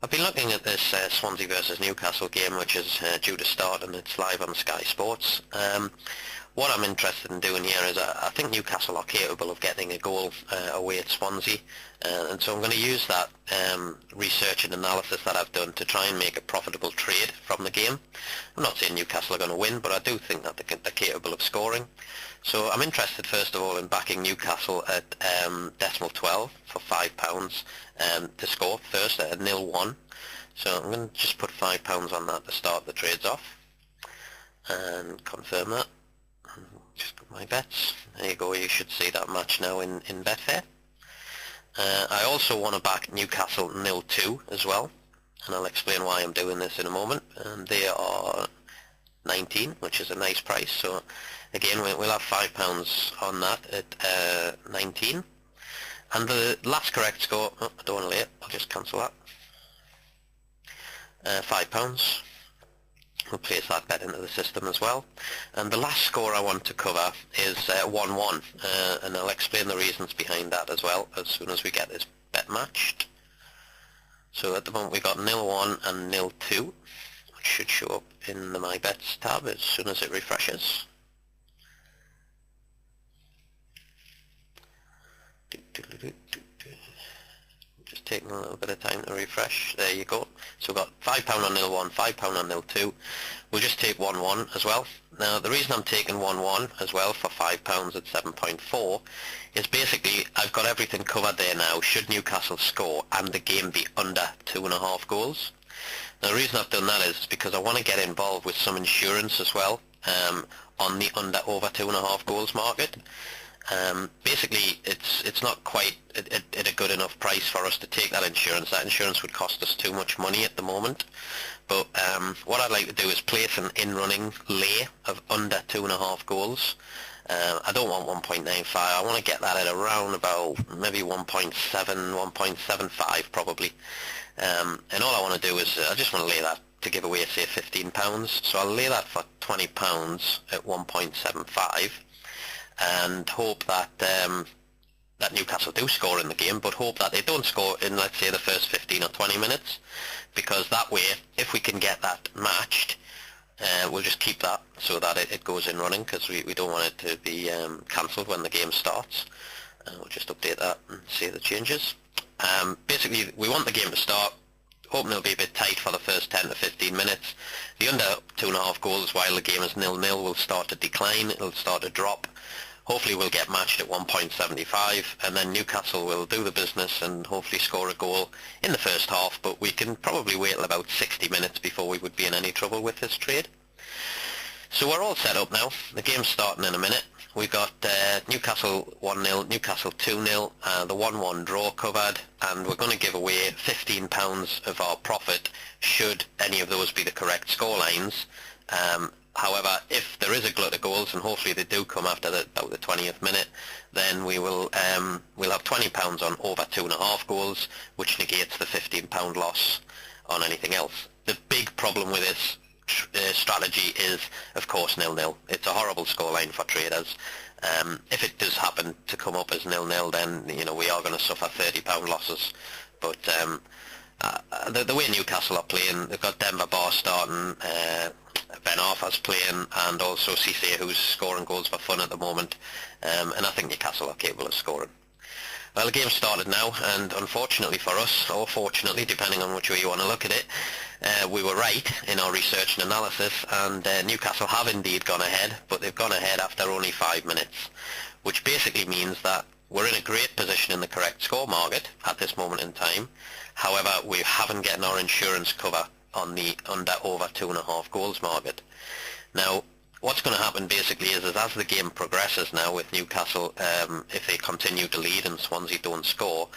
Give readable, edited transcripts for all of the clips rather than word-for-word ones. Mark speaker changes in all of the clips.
Speaker 1: I've been looking at this Swansea versus Newcastle game, which is due to start, and it's live on Sky Sports. What I'm interested in doing here is I think Newcastle are capable of getting a goal away at Swansea, and so I'm going to use that research and analysis that I've done to try and make a profitable trade from the game. I'm not saying Newcastle are going to win, but I do think that they're capable of scoring. So I'm interested first of all in backing Newcastle at decimal 12 for £5 to score first at 0-1. So I'm going to just put £5 on that to start the trades off and confirm that. Just got my bets. There you go, you should see that match now in Betfair. I also want to back Newcastle 0-2 as well, and I'll explain why I'm doing this in a moment. And they are 19, which is a nice price, so again we'll have £5 on that at 19. And the last correct score, I don't want to lay it, I'll just cancel that. £5. We'll place that bet into the system as well. And the last score I want to cover is 1-1, and I'll explain the reasons behind that as well as soon as we get this bet matched. So at the moment we've got 0-1 and 0-2, which should show up in the My Bets tab as soon as it refreshes. Just taking a little bit of time to refresh. There you go. So we've got £5 on 0-1, £5 on 0-2. We'll just take 1-1 as well. Now the reason I'm taking 1-1 as well for £5 at 7.4 is basically I've got everything covered there now should Newcastle score and the game be under 2.5 goals. Now the reason I've done that is because I want to get involved with some insurance as well on the over 2.5 goals market. Basically it's not quite at a good enough price for us to take that insurance. That insurance would cost us too much money at the moment. But what I'd like to do is place an in-running lay of under 2.5 goals. I don't want 1.95. I want to get that at around about maybe 1.7, 1.75 probably. And all I want to do is I just want to lay that to give away, say, £15. So I'll lay that for £20 at 1.75. and hope that that Newcastle do score in the game, but hope that they don't score in, let's say, the first 15 or 20 minutes, because that way, if we can get that matched, we'll just keep that so that it goes in running, because we don't want it to be cancelled when the game starts. We'll just update that and see the changes. Basically, we want the game to start, hoping it'll be a bit tight for the first 10 to 15 minutes. The under 2.5 goals while the game is 0-0 will start to decline, it'll start to drop. Hopefully we'll get matched at 1.75, and then Newcastle will do the business and hopefully score a goal in the first half, but we can probably wait till about 60 minutes before we would be in any trouble with this trade. So we're all set up now. The game's starting in a minute. We've got Newcastle 1-0, Newcastle 2-0, the 1-1 draw covered, and we're going to give away £15 of our profit should any of those be the correct scorelines. However, if there is a glut of goals, and hopefully they do come after about the 20th minute, then we'll have £20 on over 2.5 goals, which negates the £15 loss on anything else. The big problem with this strategy is, of course, 0-0. It's a horrible scoreline for traders. If it does happen to come up as 0-0, then we are going to suffer £30 losses. But the way Newcastle are playing, they've got Denver Bar starting, Ben Arthur's playing, and also Cisse, who's scoring goals for fun at the moment, and I think Newcastle are capable of scoring. Well, the game started now, and unfortunately for us, or fortunately, depending on which way you want to look at it, we were right in our research and analysis, and Newcastle have indeed gone ahead, but they've gone ahead after only 5 minutes, which basically means that we're in a great position in the correct score market at this moment in time. However, we haven't gotten our insurance cover on the over 2.5 goals market. Now, what's going to happen basically is as the game progresses now with Newcastle, if they continue to lead and Swansea don't score,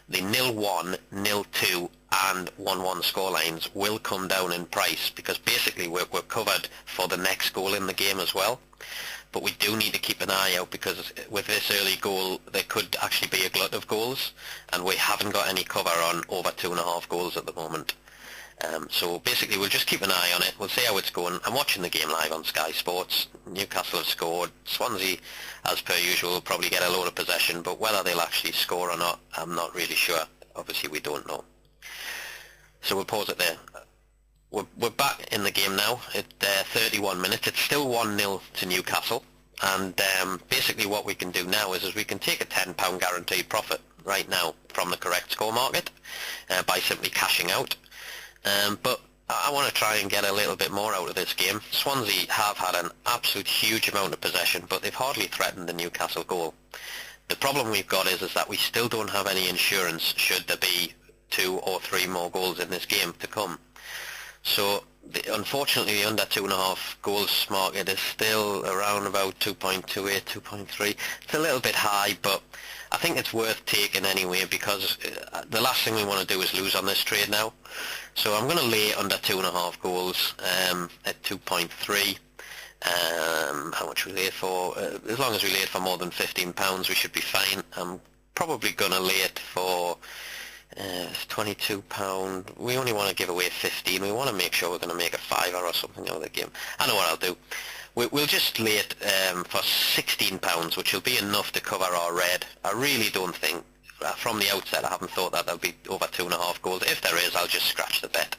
Speaker 1: the 0-1, 0-2 and 1-1 scorelines will come down in price, because basically we're covered for the next goal in the game as well. But we do need to keep an eye out, because with this early goal there could actually be a glut of goals, and we haven't got any cover on over 2.5 goals at the moment. So basically we'll just keep an eye on it, we'll see how it's going. I'm watching the game live on Sky Sports. Newcastle have scored. Swansea, as per usual, will probably get a load of possession, but whether they'll actually score or not, I'm not really sure. Obviously we don't know. So we'll pause it there. We're back in the game now at 31 minutes. It's still 1-0 to Newcastle, and basically what we can do now is we can take a £10 guaranteed profit right now from the correct score market by simply cashing out. But I want to try and get a little bit more out of this game. Swansea have had an absolute huge amount of possession, but they've hardly threatened the Newcastle goal. The problem we've got is that we still don't have any insurance should there be 2 or 3 more goals in this game to come. So unfortunately the under 2.5 goals market is still around about 2.28, 2.3. It's a little bit high, but I think it's worth taking anyway, because the last thing we want to do is lose on this trade now. So I'm going to lay under 2.5 goals at 2.3. How much we lay it for? As long as we lay it for more than £15, we should be fine. I'm probably going to lay it for £22. We only want to give away 15. We want to make sure we're going to make a fiver or something out of the game. I know what I'll do. We'll just lay it for £16, which will be enough to cover our red. I really don't think, from the outset, I haven't thought that there'll be over 2.5 goals. If there is, I'll just scratch the bet.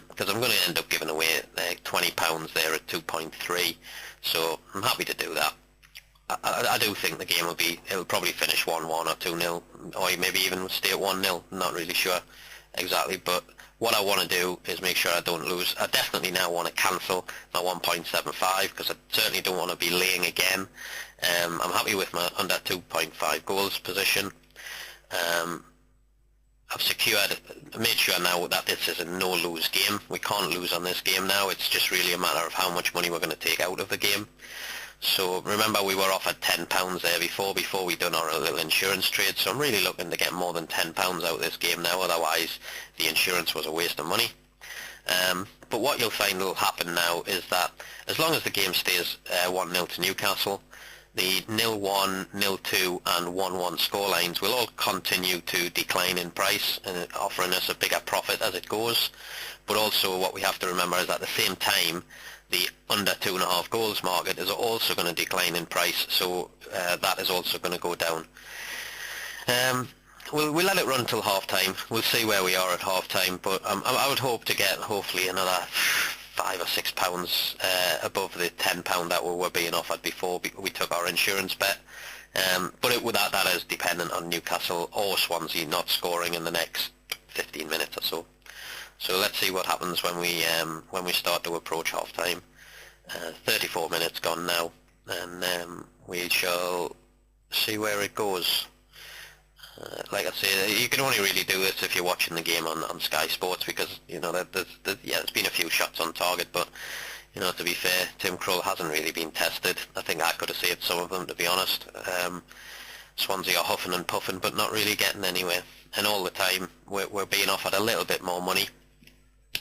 Speaker 1: Because I'm going to end up giving away £20 there at 2.3. So I'm happy to do that. I do think the game it'll probably finish 1-1 or 2-0, or maybe even stay at 1-0. I'm not really sure exactly, but what I want to do is make sure I don't lose. I definitely now want to cancel my 1.75, because I certainly don't want to be laying again. I'm happy with my under 2.5 goals position. I've made sure now that this is a no-lose game. We can't lose on this game now. It's just really a matter of how much money we're going to take out of the game. So remember, we were offered £10 there before we done our little insurance trade, so I'm really looking to get more than £10 out of this game now, otherwise the insurance was a waste of money. But what you'll find will happen now is that as long as the game stays 1-0 to Newcastle, the 0-1, 0-2 and 1-1 scorelines will all continue to decline in price, offering us a bigger profit as it goes. But also what we have to remember is at the same time, the under 2.5 goals market is also going to decline in price, so that is also going to go down. We'll let it run till half time. We'll see where we are at half time, but I would hope to get hopefully another £5 or £6 above the £10 that we were being offered before we took our insurance bet. But that is dependent on Newcastle or Swansea not scoring in the next 15 minutes or so. So let's see what happens when we start to approach half time. 34 minutes gone now, and we shall see where it goes. Like I say, you can only really do this if you're watching the game on Sky Sports, because there's been a few shots on target, but to be fair, Tim Krul hasn't really been tested. I think I could have saved some of them, to be honest. Swansea are huffing and puffing, but not really getting anywhere, and all the time we're being offered a little bit more money.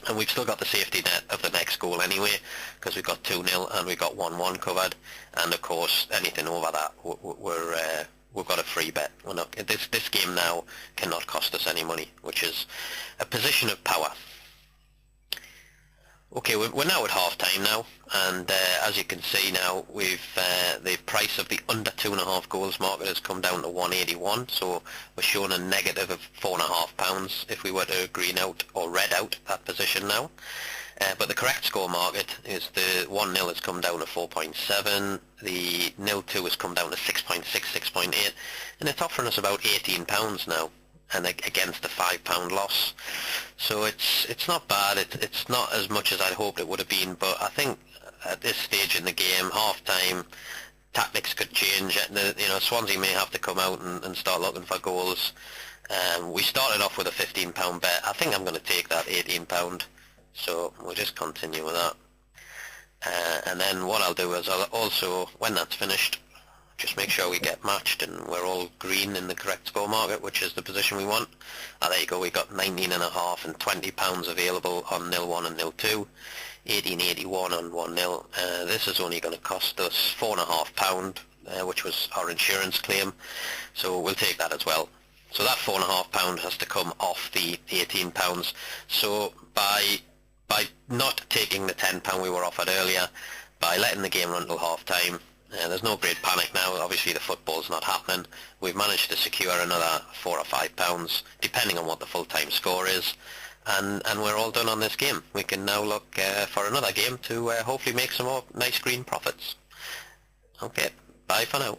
Speaker 1: And we've still got the safety net of the next goal anyway, because we've got 2-0 and we've got 1-1 covered. And of course, anything over that, we've got a free bet. This game now cannot cost us any money, which is a position of power. Okay, we're now at half time now, and as you can see now, the price of the under 2.5 goals market has come down to 181, so we're showing a negative of £4.5 if we were to green out or red out that position now. But the correct score market is the 1-0 has come down to 4.7, the 0-2 has come down to 6.6, 6.8, and it's offering us about £18 now, and against a £5 loss. So it's not bad. It's not as much as I'd hoped it would have been, but I think at this stage in the game, half time, tactics could change. Swansea may have to come out and start looking for goals. We started off with a £15 bet. I think I'm going to take that £18, so we'll just continue with that. And then what I'll do is I'll also, when that's finished, just make sure we get matched and we're all green in the correct score market, which is the position we want. There you go, we got 19.5 and £20 available on 0-1 and 0-2, 18.81 on 1-0. This is only going to cost us £4.5, which was our insurance claim, so we'll take that as well. So that £4.5 has to come off the £18. So by not taking the £10 we were offered earlier, by letting the game run till half time, there's no great panic now. Obviously the football's not happening. We've managed to secure another £4 or £5, depending on what the full-time score is. and we're all done on this game. We can now look for another game to hopefully make some more nice green profits. Okay, bye for now.